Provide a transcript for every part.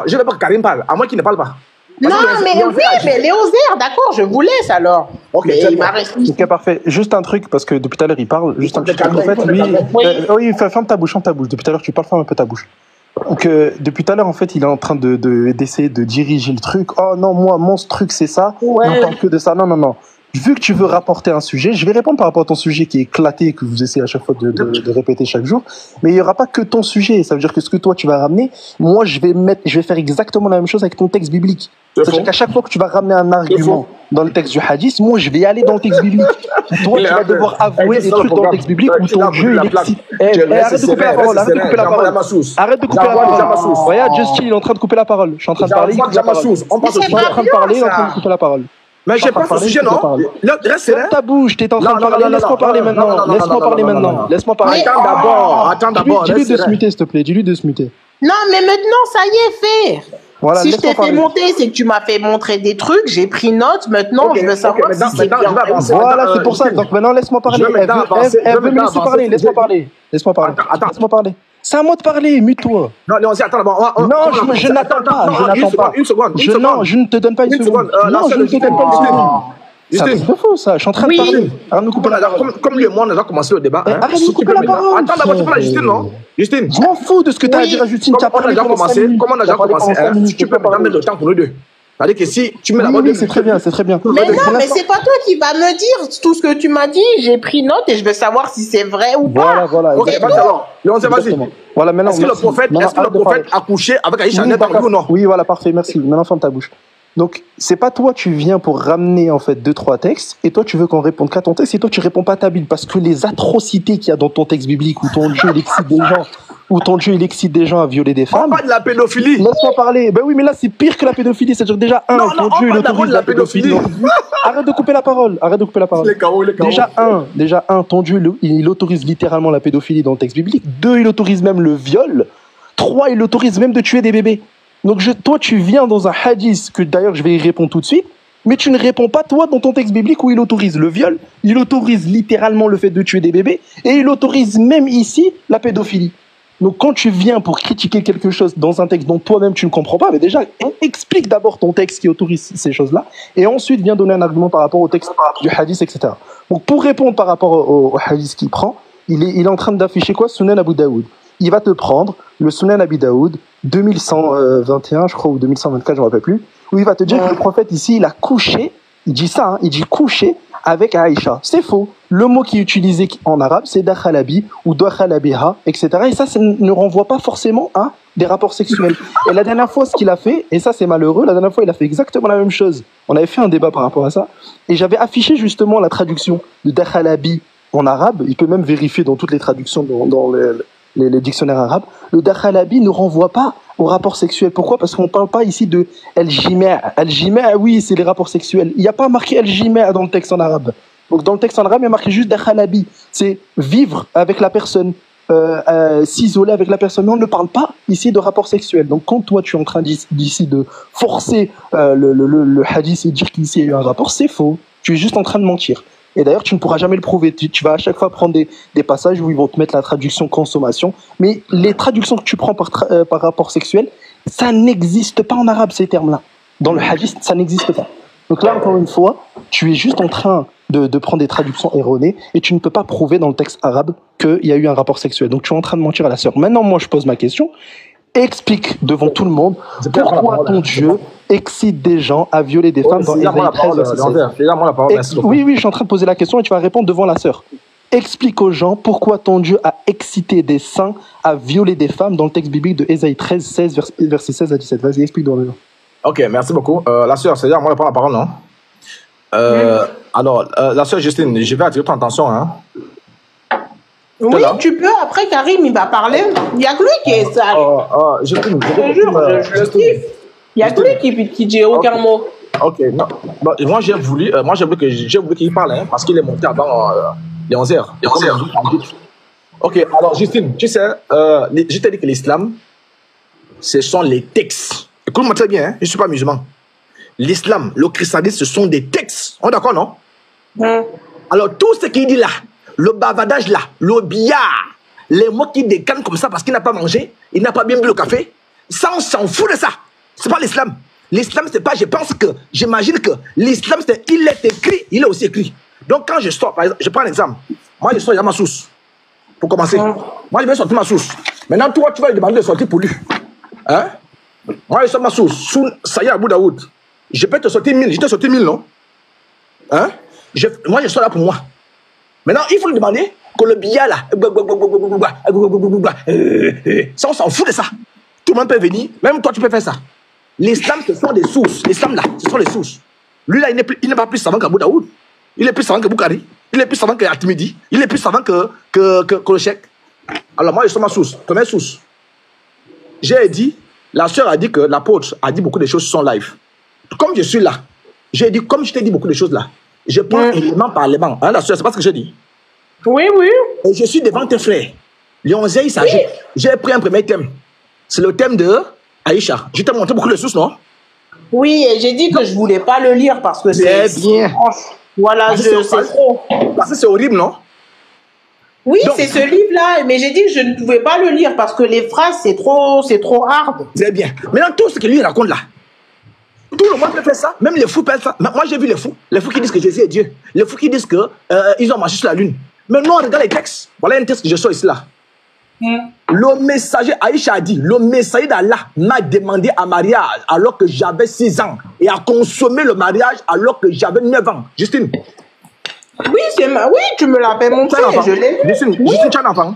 Je veux pas que Karim parle, à moins qu'il ne parle pas. Non, mais oui, mais Léozer, d'accord, je vous laisse alors. Ok, mais il m'a resté. Ok, parfait. Juste un truc, parce que depuis tout à l'heure, il parle. Juste un petit truc. En fait, lui. Oui, ferme ta bouche, ferme ta bouche. Depuis tout à l'heure, tu parles, ferme un peu ta bouche. Donc, depuis tout à l'heure, en fait, il est en train d'essayer de diriger le truc. Oh non, moi, mon truc, c'est ça. Ouais. On parle que de ça. Non, non, non. Vu que tu veux rapporter un sujet, je vais répondre par rapport à ton sujet qui est éclaté, que vous essayez à chaque fois de répéter chaque jour. Mais il n'y aura pas que ton sujet. Ça veut dire que ce que toi, tu vas ramener, moi, je vais faire exactement la même chose avec ton texte biblique. C'est-à-dire qu'à chaque fois que tu vas ramener un argument dans le texte du hadith, moi, je vais aller dans le texte biblique. Toi, tu vas devoir avouer des trucs dans le texte biblique où ton Dieu, il excite. Arrête de couper la parole, arrête de couper la parole. Arrête de couper la parole. Regarde, Justin, il est en train de couper la parole. Je suis en train de parler. Je suis en train de parler, il est en train de couper la parole. Mais j'ai pas ce sujet, non? Ferme ta bouche, t'es en train de parler. Laisse-moi parler maintenant. Laisse-moi parler maintenant. Laisse-moi parler. Attends d'abord. Dis-lui de se muter, s'il te plaît. Dis-lui de se muter. Non, mais maintenant, ça y est, fait. Voilà, si je t'ai fait monter, c'est que tu m'as fait montrer des trucs, j'ai pris note, maintenant je veux savoir si c'est bien. Voilà, c'est pour ça. Donc maintenant, laisse-moi parler. Elle veut me laisser parler. Laisse-moi parler. Laisse-moi parler. Laisse-moi parler. C'est à moi de parler, mute-toi. Non, attends d'abord. Non, je n'attends pas. Je n'attends pas. Une seconde. Non, je ne te donne pas une seconde. Non, je ne te donne pas une seconde. C'est un truc de faux, ça. Je suis en train de parler. Arrête de me couper la parole. Comme lui et moi, on a déjà commencé le débat. Arrête de me couper la parole. Attends d'abord, tu parles à Justine, non? Justine. Je m'en fous de ce que tu as à dire à Justine. Comme on a déjà commencé, si tu peux me donner le temps pour nous deux. C'est-à-dire que si tu mets la bonne. Oui, c'est très bien, c'est très bien. Mais non, mais c'est pas toi qui vas me dire tout ce que tu m'as dit. J'ai pris note et je veux savoir si c'est vrai ou pas. Voilà. Ok, vas-y alors. Léon, vas-y. Voilà, maintenant. Est-ce que le prophète a couché avec Aïcha ou non? Oui, voilà, parfait, merci. Maintenant, ferme ta bouche. Donc, c'est pas toi, tu viens pour ramener en fait 2-3 textes, et toi tu veux qu'on réponde qu'à ton texte, et toi tu réponds pas à ta Bible, parce que les atrocités qu'il y a dans ton texte biblique, où ton Dieu il excite des gens, à violer des femmes. On parle de la pédophilie. Laisse-moi parler. Ben oui, mais là c'est pire que la pédophilie, c'est-à-dire déjà ton Dieu il autorise la pédophilie. Arrête de couper la parole. Déjà ton Dieu il autorise littéralement la pédophilie dans le texte biblique. 2, il autorise même le viol. 3, il autorise même de tuer des bébés. Donc toi, tu viens dans un hadith, que d'ailleurs je vais y répondre tout de suite, mais tu ne réponds pas toi dans ton texte biblique où il autorise le viol, il autorise littéralement le fait de tuer des bébés, et il autorise même ici la pédophilie. Donc quand tu viens pour critiquer quelque chose dans un texte dont toi-même tu ne comprends pas, mais déjà explique d'abord ton texte qui autorise ces choses-là, et ensuite viens donner un argument par rapport au texte du hadith, etc. Donc pour répondre par rapport au hadith qu'il prend, il est en train d'afficher quoi? Sunan Abu Daoud. Il va te prendre le Sunan Abi Daoud 2121, je crois, ou 2124, je ne me rappelle plus, où il va te dire que le prophète ici, il a couché, il dit ça, il dit couché avec Aïcha. C'est faux. Le mot qui est utilisé en arabe, c'est dakhalabi ou dakhalabiha, etc. Et ça ne renvoie pas forcément à des rapports sexuels. Et la dernière fois, ce qu'il a fait, et ça c'est malheureux, la dernière fois, il a fait exactement la même chose. On avait fait un débat par rapport à ça, et j'avais affiché justement la traduction de dakhalabi en arabe. Il peut même vérifier dans toutes les traductions dans les dictionnaires arabes. Le dakhalabi ne renvoie pas au rapport sexuel. Pourquoi? Parce qu'on ne parle pas ici de al-jima'. Al-jima', oui, c'est les rapports sexuels. Il n'y a pas marqué al-jima' dans le texte en arabe. Donc dans le texte en arabe, il y a marqué juste dakhalabi. C'est vivre avec la personne, s'isoler avec la personne. Mais on ne parle pas ici de rapport sexuel. Donc quand toi tu es en train d'ici de forcer le hadith et dire qu'ici il y a eu un rapport, c'est faux. Tu es juste en train de mentir. Et d'ailleurs, tu ne pourras jamais le prouver. Tu vas à chaque fois prendre des passages où ils vont te mettre la traduction consommation. Mais les traductions que tu prends par rapport sexuel, ça n'existe pas en arabe, ces termes-là. Dans le hadith, ça n'existe pas. Donc là, encore une fois, tu es juste en train de prendre des traductions erronées et tu ne peux pas prouver dans le texte arabe qu'il y a eu un rapport sexuel. Donc tu es en train de mentir à la sœur. Maintenant, moi, je pose ma question. Explique devant tout le monde pourquoi ton Dieu excite des gens à violer des femmes dans Ésaïe 13, verset 16. Oui, je suis en train de poser la question et tu vas répondre devant la sœur. Explique aux gens pourquoi ton Dieu a excité des saints à violer des femmes dans le texte biblique de Ésaïe 13, verset 16 à 17. Vas-y, explique devant les gens. Ok, merci beaucoup. La sœur, c'est-à-dire, moi, je prends la parole, non? Alors, la sœur Justine, je vais attirer ton attention, hein. Oui, tu peux. Après, Karim, il va parler. Il n'y a que lui qui est sage. Je te jure, je le kiffe. Il n'y a que lui qui dit aucun mot. Ok, non. Bon, moi, j'ai voulu qu'il parle, hein, parce qu'il est monté avant les 11h. Ok, alors, Justine, tu sais, je t'ai dit que l'islam, ce sont les textes. Écoute-moi très bien, hein, je ne suis pas musulman. L'islam, le christianisme, ce sont des textes. On est d'accord, non? Alors, tout ce qu'il dit là, le bavardage là, le billard, les mots qui décannent comme ça parce qu'il n'a pas mangé, il n'a pas bien bu le café, ça, on s'en fout de ça. C'est pas l'islam. L'islam, c'est pas, j'imagine que l'islam, c'est, il est écrit, il est aussi écrit. Donc, quand je sors, par exemple, je prends un exemple. Moi, je sors, il y a ma source. Pour commencer. Moi, je vais sortir ma source. Maintenant, toi, tu vas lui demander de sortir pour lui. Hein? Moi, je sors ma source. Ça y est, Abu Daoud. Je peux te sortir 1000. Je t'ai sorti 1000, non? Hein? Moi, je sors là pour moi. Maintenant, il faut lui demander que le billet là, ça, on s'en fout de ça. Tout le monde peut venir. Même toi, tu peux faire ça. L'islam, ce sont des sources. L'islam, là, ce sont des sources. Lui, là, il n'est pas plus savant qu'Abu Daoud. Il est plus savant que Boukari. Il est plus savant que Atimidi. Il est plus savant que le Cheikh. Alors, moi, je suis ma source. Première source. J'ai dit, la sœur a dit que l'apôtre a dit beaucoup de choses sur son live. Comme je suis là, j'ai dit, comme je t'ai dit beaucoup de choses là, je prends élément par élément. Hein, la sœur, c'est pas ce que j'ai dit. Oui, oui. Et je suis devant tes frères. Léonzé, il s'agit. Oui. J'ai pris un premier thème. C'est le thème de Aïcha. Je t'ai montré beaucoup de sources, non? Oui, et j'ai dit que je voulais pas le lire parce que c'est bien. Voilà, c'est trop. Parce que c'est horrible, non? Oui, c'est ce livre-là, mais j'ai dit que je ne pouvais pas le lire parce que les phrases, c'est trop hard. Très bien. Maintenant, tout ce que lui raconte là, tout le monde peut faire ça, même les fous peuvent faire ça. Moi, j'ai vu les fous qui disent que Jésus est Dieu, les fous qui disent que ils ont marché sur la lune. Mais nous, on regarde les textes. Voilà un texte que je sors ici là. Le messager, Aïcha a dit, le messager d'Allah m'a demandé un mariage alors que j'avais 6 ans et a consommé le mariage alors que j'avais 9 ans. Justine. Oui, oui, tu me l'avais montré, je l'ai. Justine, tu as un enfant.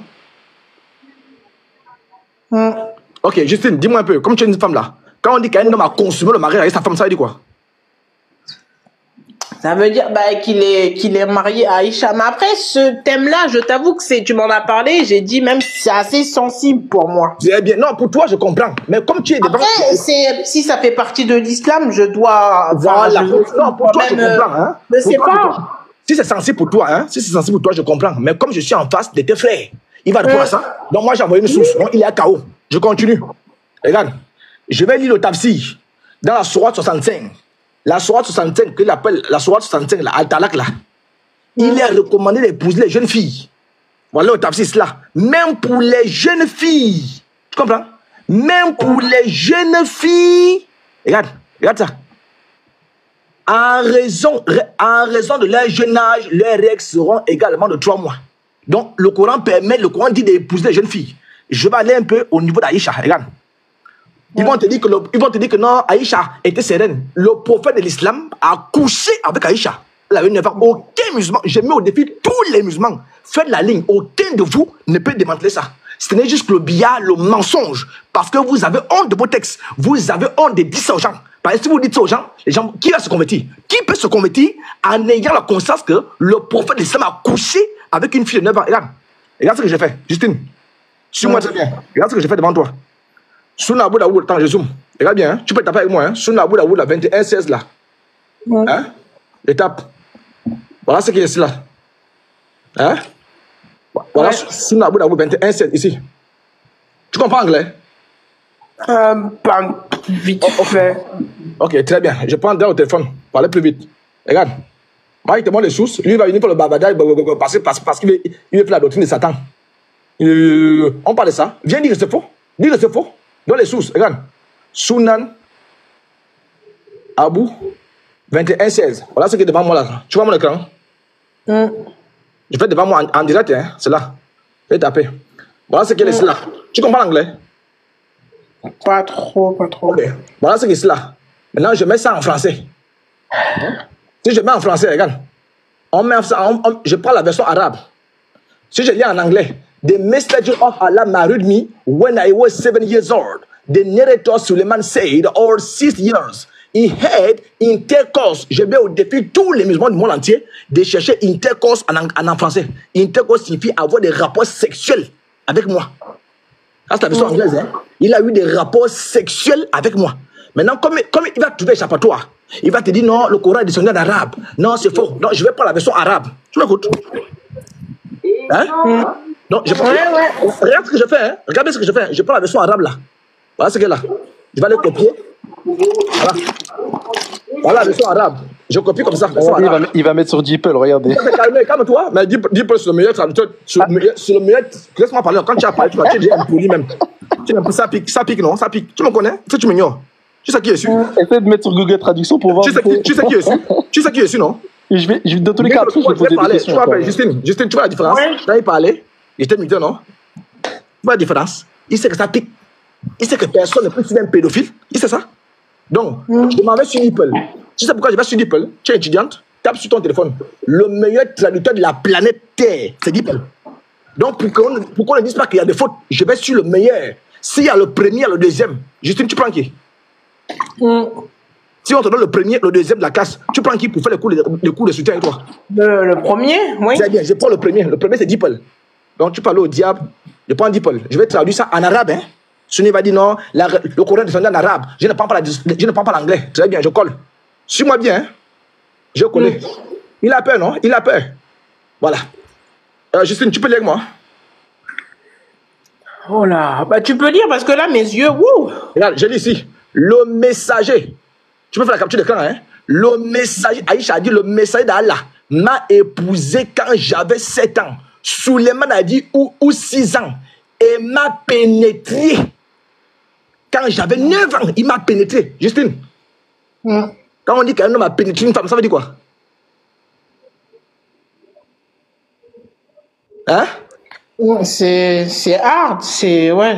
Ok, Justine, dis-moi un peu, comme tu es une femme là, quand on dit qu'un homme a consommé le mariage avec sa femme, ça veut dire quoi? Ça veut dire qu'il est marié à Aïcha. Mais après, ce thème-là, je t'avoue que tu m'en as parlé, j'ai dit même c'est assez sensible pour moi. C'est bien. Non, pour toi, je comprends. Mais comme tu es devant... Après, si ça fait partie de l'islam, je dois... Voilà. Non, pour toi, je comprends. Hein? Je sais pas. Si c'est sensible pour toi, hein, si c'est sensible pour toi, je comprends. Mais comme je suis en face de tes frères, il va répondre à ça. Donc moi, j'ai envoyé une source. Donc il est à KO. Je continue. Regarde. Je vais lire le tafsir dans la sourate 65. La sourate 65, qu'il appelle la sourate 65, là, Al-Talak, là. Il est recommandé d'épouser les jeunes filles. Voilà le tafsir, là. Même pour les jeunes filles. Tu comprends? Même pour les jeunes filles. Regarde ça. En raison de leur jeune âge, leurs règles seront également de 3 mois. Donc, le Coran dit d'épouser les jeunes filles. Je vais aller un peu au niveau d'Aïcha. Regarde. Ils vont te dire que non, Aïcha était sereine. Le prophète de l'islam a couché avec Aïcha. Elle avait 9 ans. Aucun musulman, je mets au défi tous les musulmans. Faites la ligne. Aucun de vous ne peut démanteler ça. Ce n'est juste le billard, le mensonge. Parce que vous avez honte de vos textes. Vous avez honte de dire ça aux gens. Parce que si vous dites ça aux gens, les gens, qui va se convertir? Qui peut se convertir en ayant la conscience que le prophète de l'islam a couché avec une fille de 9 ans? Regarde ce que j'ai fait. Justine, suis-moi très bien. Regarde ce que j'ai fait devant toi. Sunna Abu Daoud, attends, je zoome. Regarde bien, hein? Tu peux taper avec moi. Hein? Sunna Abu Daoud, la 21-16 là. Hein? Étape. Voilà ce qui est ici là. Hein? Voilà Sunna Abu Daoud 21-16 ici. Tu comprends anglais? Pas vite fait. Ok, très bien. Je prends au téléphone. Parlez plus vite. Regarde. Moi, il te montre les sources. Lui, il va venir pour le babadage parce qu'il veut faire la doctrine de Satan. On parle de ça. Viens dire que c'est faux. Dis que c'est faux. Dans les sources, regarde. Sunan Abu 21-16. Voilà ce qui est devant moi là. Tu vois mon écran? Je fais devant moi en direct, hein. C'est là. Je vais taper. Voilà ce qui est ici là. Tu comprends l'anglais? Pas trop. Okay. Voilà ce qui est ici là. Maintenant, je mets ça en français. Si je mets en français, regarde. Je prends la version arabe. Si je lis en anglais. The messenger of Allah married me when I was 7 years old. The narrator Suleiman said, or 6 years. He had intercourse. Je mets au défi tous les musulmans du monde entier de chercher intercourse en français. Intercourse signifie avoir des rapports sexuels avec moi. Ça, c'est la version anglaise. Hein? Il a eu des rapports sexuels avec moi. Maintenant, comme il va trouver échappatoire, il va te dire non, le Coran est descendu en arabe. Non, c'est faux. Non, je vais prendre la version arabe. Tu m'écoutes? Hein? Non, je prends... Regarde ce que je fais. Hein? Regardez ce que je fais. Je prends la version arabe là. Voilà ce qu'elle a. Je vais aller copier. Voilà. Voilà, version arabe. Je copie comme ça, version arabe. Il va mettre sur DeepL, regardez. Calme-toi, mais DeepL, c'est le meilleur traducteur. C'est le meilleur. Laisse-moi parler. Quand tu as parlé, tu es déjà impoli même. Ça pique, non? Ça pique. Tu me connais? Tu m'ignores. Tu sais qui est dessus? Essaye de mettre sur Google Traduction pour voir. Tu sais qui est dessus? Tu sais qui est dessus, non? Dans tous les cas, après, je vais poser des questions. Justine, tu vois la différence? Quand il parlait, il était militant, non? Tu vois la différence? Il sait que ça pique. Il sait que personne ne peut suivre un pédophile. Il sait ça. Donc, je m'en vais sur DeepL. Tu sais pourquoi je vais sur DeepL? Tu es étudiante, tape sur ton téléphone. Le meilleur traducteur de la planète Terre, c'est DeepL. Donc, pour qu'on ne dise pas qu'il y a des fautes, je vais sur le meilleur. S'il y a le premier, il y a le deuxième. Justine, tu prends qui? Si on te donne le premier, le deuxième de la classe, tu prends qui pour faire le cours de soutien avec toi? Le premier, oui. C'est bien, je prends le premier. Le premier, c'est DeepL. Donc, tu parles au diable, je prends DeepL. Je vais traduire ça en arabe, hein. Sunni va dire non, le Coran est descendu en arabe. Je ne parle pas l'anglais. Très bien, je colle. Suis-moi bien, hein. Je connais. Il a peur, non? Il a peur. Voilà. Justine, tu peux lire avec moi? Oh là, bah tu peux lire parce que là, mes yeux, wouh! Regarde, je lis ici. Le messager. Tu peux faire la capture d'écran, hein? Le messager, Aïcha a dit, le messager d'Allah m'a épousé quand j'avais 7 ans. Suleiman a dit, ou 6 ans. Et m'a pénétré. Quand j'avais 9 ans, il m'a pénétré. Justine. Quand on dit qu'un homme a pénétré une femme, ça veut dire quoi? Hein? C'est hard, ouais.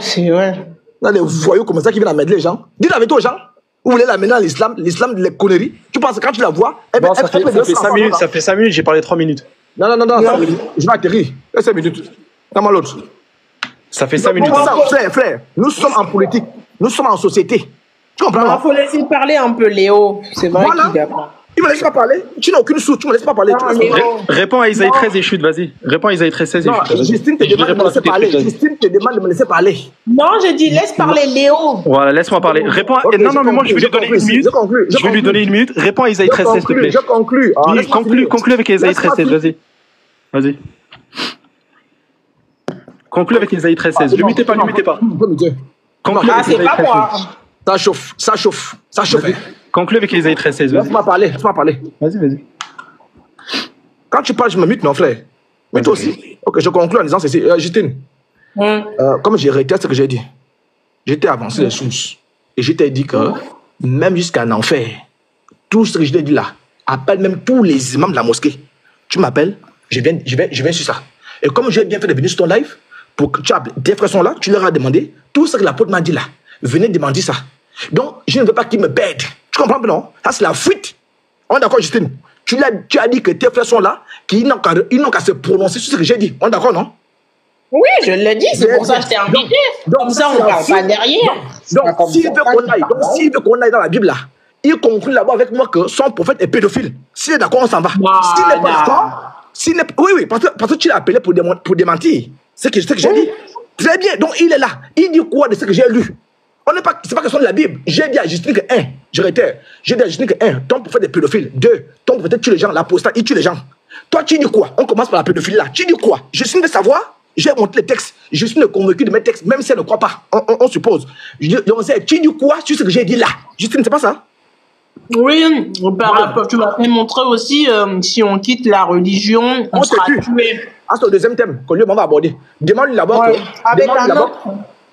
Là, les voyous comme ça qui viennent amener les gens. Dis la vérité aux gens. Vous voulez l'amener à l'islam, les conneries. Tu penses que quand tu la vois, ça fait 5 minutes, j'ai parlé 3 minutes. Non, je vais atterrir. 5 minutes. Comment l'autre? Ça fait 5 minutes. Frère, nous sommes en politique. Nous sommes en société. Tu comprends? Il faut laisser parler un peu Léo. C'est vrai qu'il d'accord. Il me laisse pas parler. Tu n'as aucune source, tu me laisses pas parler. Réponds à Isaïe 13 et chute, vas-y. Réponds à Isaïe 13 et chute. Justine te demande de me laisser parler. Justine te demande de me laisser parler. Non, je dis laisse parler Léo. Voilà, laisse-moi parler. Réponds. Non, mais moi je vais lui donner 1 minute. Je vais lui donner 1 minute. Réponds à Isaïe 13, s'il te plaît. Je conclue. Conclue avec Isaïe 13, vas-y. Conclue avec Isaïe 13, 16. Limitez pas. Conclue avec c'est pas moi. Ça chauffe. Conclue avec Isaïe 13, 16. Laisse-moi parler. Vas-y. Quand tu parles, je me mute, non, frère. Mais toi aussi. Ok, je conclue en disant ceci. Justine, comme j'ai réitéré ce que j'ai dit, j'étais avancé les sources. Et je t'ai dit que même jusqu'en enfer, tout ce que je t'ai dit là, appelle même tous les imams de la mosquée. Tu m'appelles, je viens sur ça. Et comme j'ai bien fait de venir sur ton live, pour que tu as des frères sont là, tu leur as demandé tout ce que l'apôtre m'a dit là. Venez demander ça. Donc, je ne veux pas qu'ils me perdent. Tu comprends, non? Ça, c'est la fuite. On est d'accord, Justine? Tu as dit que tes frères sont là, qu'ils n'ont qu'à se prononcer sur ce que j'ai dit. On est d'accord, non? Oui, je l'ai dit, c'est pour ça que je t'ai invité. Comme ça, on ne parle pas derrière. Donc, s'il veut qu'on aille dans la Bible là, il conclut là-bas avec moi que son prophète est pédophile. S'il est d'accord, on s'en va. S'il n'est pas d'accord, oui, parce que tu l'as appelé pour démentir. C'est ce que j'ai dit. Très bien, donc il est là. Il dit quoi de ce que j'ai lu? C'est pas question de la Bible. J'ai dit à Justine que 1, je réitère, j'ai dit à Justine que 1, ton prophète est pédophile. 2, ton prophète tue les gens, l'apostat, il tue les gens. Toi, tu dis quoi? On commence par la pédophilie là. Tu dis quoi? Justine veut savoir. J'ai montré les textes. Justine est convaincue de mes textes, même si elle ne croit pas. On suppose. Tu dis quoi sur ce que j'ai dit là? Justine, c'est pas ça? Oui, tu m'as fait montrer aussi, si on quitte la religion, on sera tué. Ah, c'est le deuxième thème que lui va aborder. Demande-lui d'abord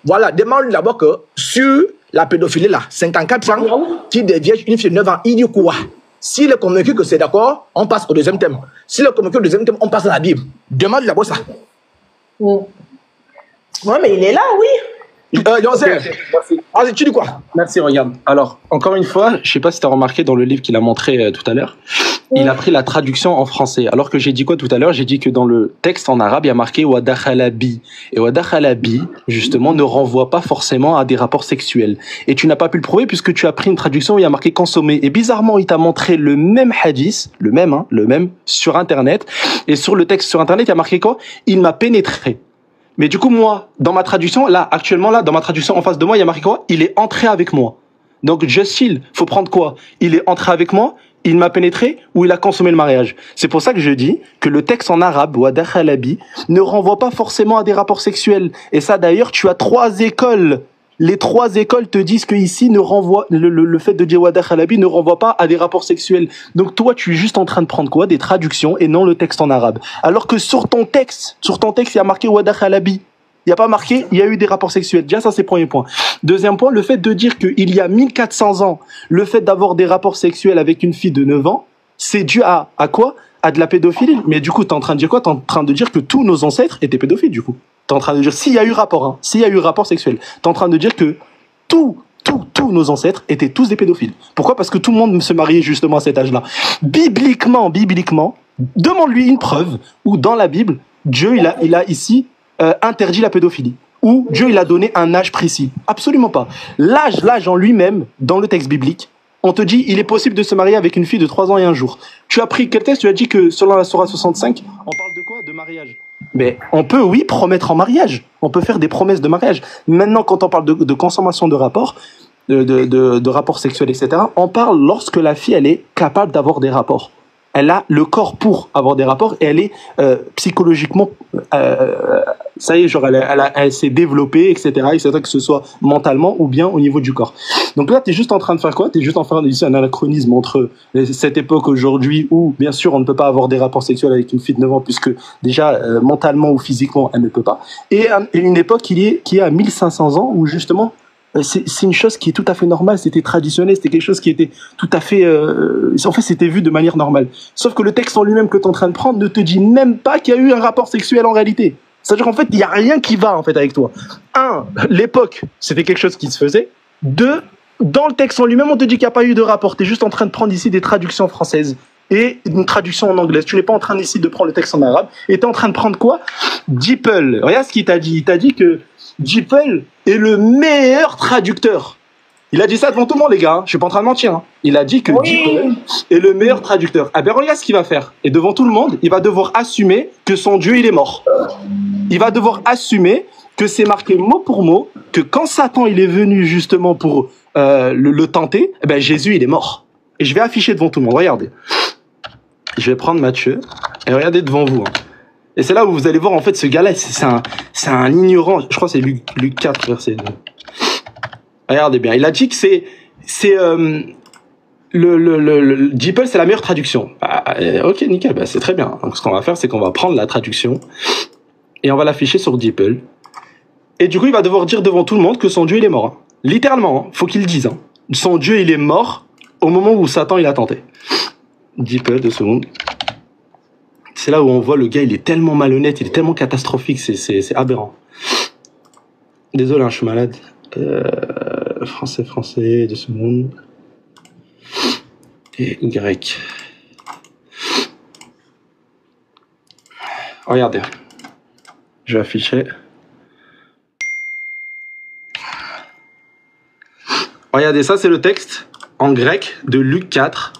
demande-lui d'abord que sur la pédophilie là, 54 ans, qui devient une fille de 9 ans, il dit quoi? S'il est convaincu que c'est d'accord, on passe au deuxième thème. S'il est convaincu au deuxième thème, on passe à la Bible. Demande-lui d'abord ça. Ouais, mais il est là, oui. Vas-y, tu dis quoi? Merci, regarde. Alors, encore une fois, je sais pas si tu as remarqué dans le livre qu'il a montré tout à l'heure, il a pris la traduction en français. Alors que j'ai dit quoi tout à l'heure? J'ai dit que dans le texte en arabe, il y a marqué wa dakhala bi. Et wa dakhala bi, justement, ne renvoie pas forcément à des rapports sexuels. Et tu n'as pas pu le prouver puisque tu as pris une traduction où il y a marqué consommer. Et bizarrement, il t'a montré le même hadith, le même, sur Internet. Et sur le texte sur Internet, il y a marqué quoi? Il m'a pénétré. Mais du coup, moi, dans ma traduction, dans ma traduction en face de moi, il y a marqué quoi? Il est entré avec moi. Donc, just chill. Faut prendre quoi? Il est entré avec moi, il m'a pénétré, ou il a consommé le mariage. C'est pour ça que je dis que le texte en arabe, wa dakhalabi, ne renvoie pas forcément à des rapports sexuels. Et ça, d'ailleurs, tu as 3 écoles Les 3 écoles te disent que ici ne renvoie le fait de dire Wadah Halabi ne renvoie pas à des rapports sexuels. Donc toi, tu es juste en train de prendre quoi? Des traductions et non le texte en arabe. Alors que sur ton texte, il y a marqué Wadah Halabi. Il n'y a pas marqué, il y a eu des rapports sexuels. Déjà, ça, c'est le premier point. Deuxième point, le fait de dire qu'il y a 1400 ans, le fait d'avoir des rapports sexuels avec une fille de 9 ans, c'est dû à quoi? À de la pédophilie. Mais du coup, t'es en train de dire quoi? T'es en train de dire que tous nos ancêtres étaient pédophiles, du coup. T'es en train de dire, s'il y a eu rapport, s'il y a eu rapport sexuel, t'es en train de dire que tous nos ancêtres étaient tous des pédophiles. Pourquoi? Parce que tout le monde se mariait justement à cet âge-là. Bibliquement, demande-lui une preuve où dans la Bible, Dieu, il a ici interdit la pédophilie. Ou Dieu, il a donné un âge précis. Absolument pas. L'âge en lui-même, dans le texte biblique, on te dit, il est possible de se marier avec une fille de 3 ans et 1 jour. Tu as pris quel texte? Tu as dit que selon la Sourate 65, on parle de quoi? De mariage. Mais on peut, oui, promettre en mariage. On peut faire des promesses de mariage. Maintenant, quand on parle de consommation de rapports, de rapports sexuels, etc., on parle lorsque la fille, elle est capable d'avoir des rapports. Elle a le corps pour avoir des rapports et elle est psychologiquement, ça y est, genre elle s'est développée, etc., que ce soit mentalement ou bien au niveau du corps. Donc là, tu es juste en train de faire quoi? Tu es juste en train de faire un anachronisme entre cette époque aujourd'hui où, bien sûr, on ne peut pas avoir des rapports sexuels avec une fille de 9 ans puisque déjà, mentalement ou physiquement, elle ne peut pas. Et une époque qui est à 1500 ans où justement, c'est une chose qui est tout à fait normale, c'était traditionnel, c'était quelque chose qui était tout à fait... en fait, c'était vu de manière normale. Sauf que le texte en lui-même que tu es en train de prendre ne te dit même pas qu'il y a eu un rapport sexuel en réalité. C'est-à-dire qu'en fait, il n'y a rien qui va en fait avec toi. 1, l'époque, c'était quelque chose qui se faisait. 2, dans le texte en lui-même, on te dit qu'il n'y a pas eu de rapport. Tu es juste en train de prendre ici des traductions françaises et une traduction en anglais. Tu n'es pas en train ici de prendre le texte en arabe. Et tu es en train de prendre quoi? DeepL. Regarde ce qu'il t'a dit. Il t'a dit que DeepL est le meilleur traducteur. Il a dit ça devant tout le monde, les gars. Je suis pas en train de mentir. Il a dit que DeepL est le meilleur traducteur. Ah ben regarde ce qu'il va faire. Et devant tout le monde, il va devoir assumer que son Dieu, il est mort. Il va devoir assumer que c'est marqué mot pour mot, que quand Satan, il est venu justement pour le tenter, eh ben Jésus, il est mort. Et je vais afficher devant tout le monde. Regardez. Je vais prendre Matthieu et regardez devant vous. Et c'est là où vous allez voir, en fait, ce gars-là, c'est un ignorant. Je crois que c'est Luc 4, verset 2. Regardez bien. Il a dit que le DeepL, c'est la meilleure traduction. Ok, nickel. C'est très bien. Donc, ce qu'on va faire, c'est qu'on va prendre la traduction et on va l'afficher sur DeepL. Et du coup, il va devoir dire devant tout le monde que son Dieu, il est mort. Littéralement, faut qu'il le dise. Son Dieu, il est mort au moment où Satan, il a tenté. DeepL, 2 secondes. C'est là où on voit le gars, il est tellement malhonnête, il est tellement catastrophique, c'est aberrant. Désolé, je suis malade. Français, 2 secondes. Et grec. Regardez. Je vais afficher. Regardez, ça c'est le texte en grec de Luc 4.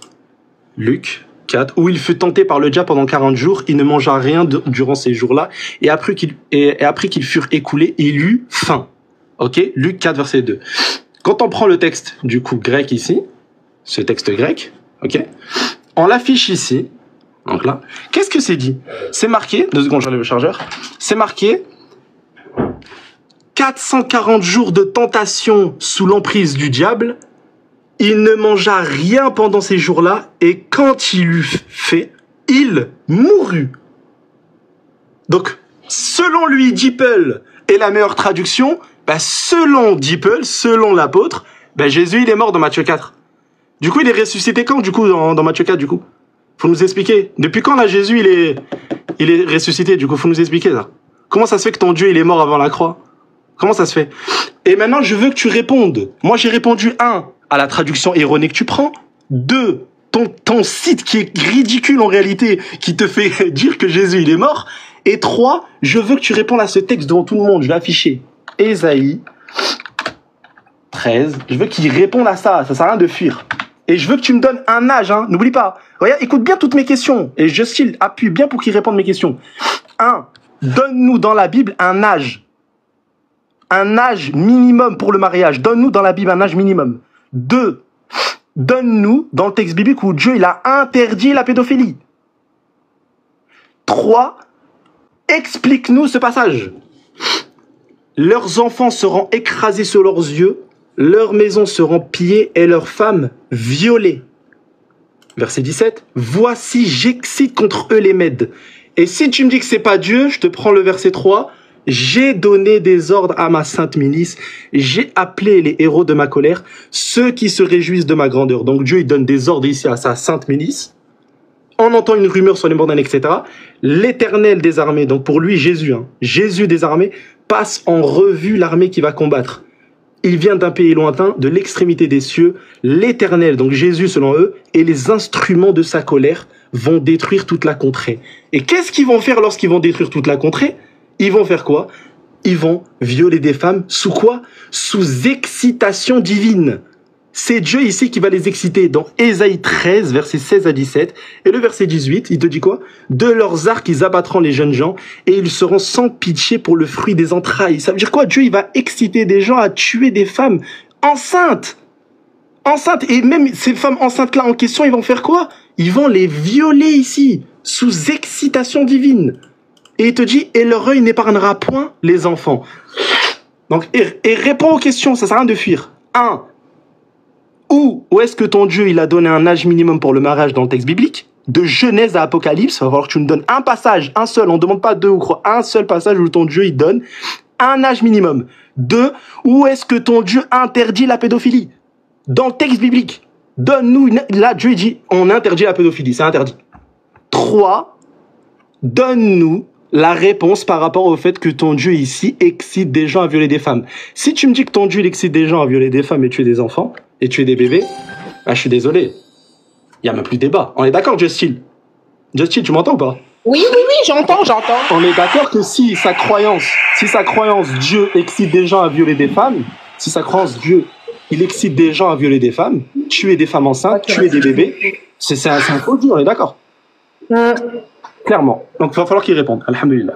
Luc 4, où il fut tenté par le diable pendant 40 jours, il ne mangea rien durant ces jours-là, et après qu'ils furent écoulés, il eut faim. Ok? Luc 4, verset 2. Quand on prend le texte, du coup, grec ici, ce texte grec, ok? On l'affiche ici, donc là. Qu'est-ce que c'est dit? C'est marqué, 2 secondes, j'enlève le chargeur, c'est marqué 440 jours de tentation sous l'emprise du diable. Il ne mangea rien pendant ces jours-là, et quand il eut fait, il mourut. Donc, selon lui, DeepL est la meilleure traduction. Selon DeepL, selon l'apôtre, Jésus, il est mort dans Matthieu 4. Du coup, il est ressuscité quand, du coup, dans Matthieu 4, du coup? Faut nous expliquer. Depuis quand, là, Jésus, il est ressuscité, du coup? Faut nous expliquer, ça. Comment ça se fait que ton Dieu, il est mort avant la croix? Comment ça se fait? Et maintenant, je veux que tu répondes. Moi, j'ai répondu 1, à la traduction erronée que tu prends. 2, ton site qui est ridicule en réalité, qui te fait dire que Jésus, il est mort. Et 3, je veux que tu répondes à ce texte devant tout le monde. Je vais afficher Ésaïe 13. Je veux qu'il réponde à ça. Ça sert à rien de fuir. Et je veux que tu me donnes un âge, hein. N'oublie pas. Regarde, écoute bien toutes mes questions. Et appuie bien pour qu'il réponde mes questions. 1, donne-nous dans la Bible un âge. Un âge minimum pour le mariage. Donne-nous dans la Bible un âge minimum. 2, donne-nous dans le texte biblique où Dieu il a interdit la pédophilie. 3, explique-nous ce passage. leurs enfants seront écrasés sur leurs yeux, leurs maisons seront pillées et leurs femmes violées. Verset 17, voici j'excite contre eux les Mèdes. Et si tu me dis que c'est pas Dieu, je te prends le verset 3, j'ai donné des ordres à ma sainte milice, j'ai appelé les héros de ma colère, ceux qui se réjouissent de ma grandeur. Donc Dieu, il donne des ordres ici à sa sainte milice. On entend une rumeur sur les montagne, etc. L'Éternel des armées, donc pour lui Jésus, Jésus des armées, passe en revue l'armée qui va combattre. Il vient d'un pays lointain, de l'extrémité des cieux. L'Éternel, donc Jésus selon eux, et les instruments de sa colère vont détruire toute la contrée. Et qu'est-ce qu'ils vont faire lorsqu'ils vont détruire toute la contrée? Ils vont faire quoi? Ils vont violer des femmes. Sous quoi? Sous excitation divine. C'est Dieu ici qui va les exciter dans Ésaïe 13, versets 16 à 17. Et le verset 18, il te dit quoi? De leurs arcs, ils abattront les jeunes gens et ils seront sans pitié pour le fruit des entrailles. Ça veut dire quoi? Dieu, il va exciter des gens à tuer des femmes enceintes. Enceintes. Et même ces femmes enceintes-là en question, ils vont faire quoi? Ils vont les violer ici, sous excitation divine. Et il te dit, et leur œil n'épargnera point les enfants. Donc, et réponds aux questions, ça sert à rien de fuir. 1. Où est-ce que ton Dieu, il a donné un âge minimum pour le mariage dans le texte biblique? De Genèse à Apocalypse, il va falloir que tu me donnes un passage, un seul, on ne demande pas deux ou trois, un seul passage où ton Dieu, il donne un âge minimum. 2. Où est-ce que ton Dieu interdit la pédophilie? Dans le texte biblique. Donne-nous, là, Dieu dit, on interdit la pédophilie, c'est interdit. 3. Donne-nous la réponse par rapport au fait que ton Dieu ici excite des gens à violer des femmes. Si tu me dis que ton Dieu il excite des gens à violer des femmes et tuer des enfants, et tuer des bébés, bah, je suis désolé. Il n'y a même plus de débat. On est d'accord, Justin? Justin, tu m'entends ou pas? Oui, j'entends. On est d'accord que si sa croyance, Dieu excite des gens à violer des femmes, si sa croyance, Dieu, il excite des gens à violer des femmes, tuer des femmes enceintes, tuer des bébés, c'est un faux Dieu, on est d'accord? Clairement. Donc, il va falloir qu'il réponde. Alhamdulillah.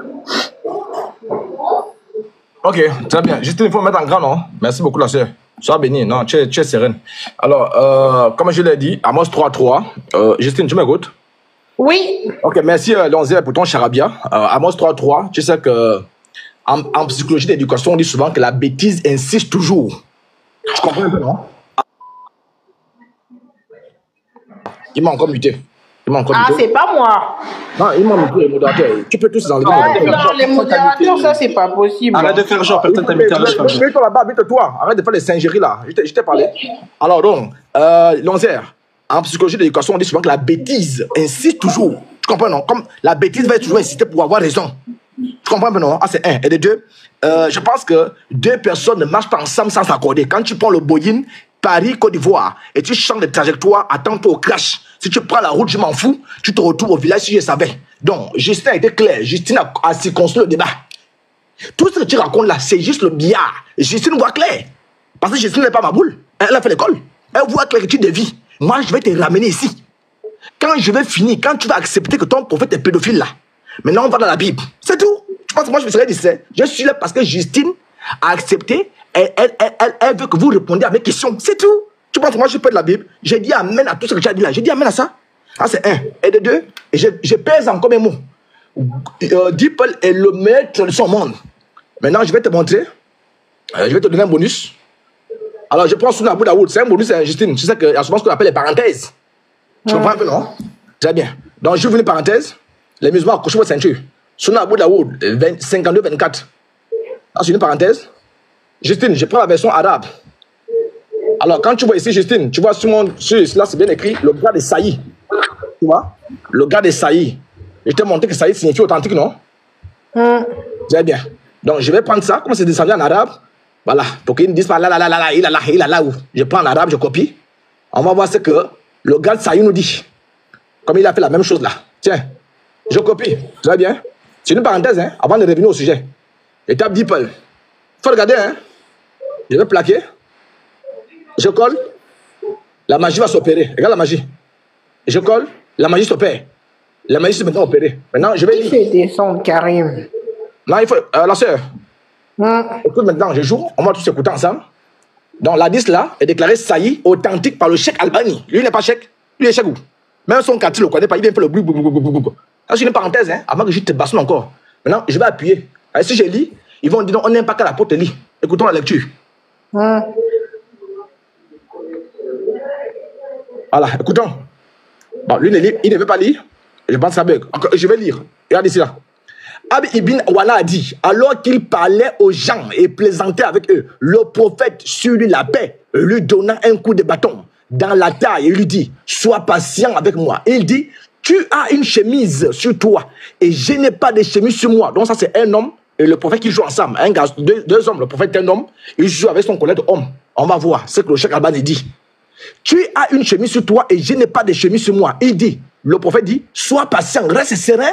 Ok, très bien. Juste, il faut mettre en grand, non? Merci beaucoup, la sœur. Sois béni, non, tu es sereine. Alors, comme je l'ai dit, Amos 3.3, Justine, tu m'écoutes? Oui. Ok, merci, Léonzé, pour ton charabia. Amos 3.3, tu sais que en psychologie d'éducation, on dit souvent que la bêtise insiste toujours. Tu comprends un peu, non? Il m'a encore muté. Ah, c'est pas moi. Non, il m'a muté, le modérateur. Tu peux tous enlever. Non, les modérateurs, ça, c'est pas possible. Arrête de faire genre, personne t'a muté. Mets-toi là-bas, habite-toi. Arrête de faire les singeries là. Je t'ai parlé. Alors donc, Lonzer, en psychologie d'éducation, on dit souvent que la bêtise insiste toujours. Tu comprends, non? Comme la bêtise va toujours insister pour avoir raison. Tu comprends un peu, non? Ah, c'est un. Et de deux, je pense que deux personnes ne marchent pas ensemble sans s'accorder. Quand tu prends le Boeing, Paris, Côte d'Ivoire, et tu changes de trajectoire, attends-toi au crash. Si tu prends la route, je m'en fous, tu te retrouves au village si je savais. Donc, Justin a été clair. Justine a circonstruit le débat. Tout ce que tu racontes là, c'est juste le billard. Justine voit clair. Parce que Justine n'est pas ma boule. Elle a fait l'école. Elle voit clair que tu dévies. Moi, je vais te ramener ici. Quand je vais finir, quand tu vas accepter que ton prophète est pédophile là, maintenant on va dans la Bible. C'est tout. Tu penses que moi je me serais distrait? Je suis là parce que Justine a accepté. Elle veut que vous répondiez à mes questions. C'est tout. Tu penses que moi je peux de la Bible? J'ai dit amen à tout ce que tu as dit là. J'ai dit amen à ça. Ah, c'est un. Et de deux, je pèse encore mes mots. Deeple est le maître de son monde. Maintenant, je vais te montrer. Je vais te donner un bonus. Alors, je prends Sunna Abu Daoud. C'est un bonus, Justine. Tu sais qu'il y a souvent ce qu'on appelle les parenthèses. Tu comprends un peu, non? Très bien. Donc, je vous une parenthèse. Les musulmans, accrochez votre ceinture. Sunna Abu Daoud, 52-24. Ah, c'est une parenthèse. Justine, je prends la version arabe. Alors, quand tu vois ici, Justine, tu vois sur là, c'est bien écrit, le gars de Saïd. Tu vois? Le gars de Saïd. Je t'ai montré que Saïd signifie authentique, non? Très bien. Donc, je vais prendre ça, comme c'est descendu en arabe. Voilà. Pour qu'ils ne disent pas là, où. Je prends en arabe, je copie. On va voir ce que le gars de Saïd nous dit. Comme il a fait la même chose là. Tiens, je copie. Très bien. C'est une parenthèse, hein, avant de revenir au sujet. Étape Deeple. Faut regarder, hein. Je vais plaquer. Je colle. La magie va s'opérer. Regarde la magie. Je colle. La magie s'opère. La magie s'est maintenant opérée. Maintenant, je vais lire. Il fait descendre, Karim. Non, il faut. La sœur. Écoute maintenant, je joue. On va tous écouter ensemble. Donc, l'hadith là est déclaré Saïd authentique par le cheikh Albani. Lui, il n'est pas cheikh. Lui, il est cheikh où? Même son quartier ne le connaît pas. Il vient faire le bruit. Ça, c'est une parenthèse, hein, avant que je te bastonne encore. Maintenant, je vais appuyer. Alors, si je lis, Ils vont dire, on n'aime pas qu'à la porte lit. Écoutons la lecture. Voilà, écoutons. Bon, lui, il ne veut pas lire. Je pense que ça bug. Je vais lire. Regardez ici là. Abi ibn Wala a dit, alors qu'il parlait aux gens et plaisantait avec eux, le prophète sur lui la paix, lui donnant un coup de bâton dans la taille et lui dit, sois patient avec moi. Il dit, tu as une chemise sur toi et je n'ai pas de chemise sur moi. Donc ça c'est un homme et le prophète qui joue ensemble. Un gars, deux hommes, le prophète est un homme, il joue avec son collègue homme. On va voir ce que le Cheikh Albani dit. Tu as une chemise sur toi et je n'ai pas de chemise sur moi. Il dit, le prophète dit, sois patient, reste serein.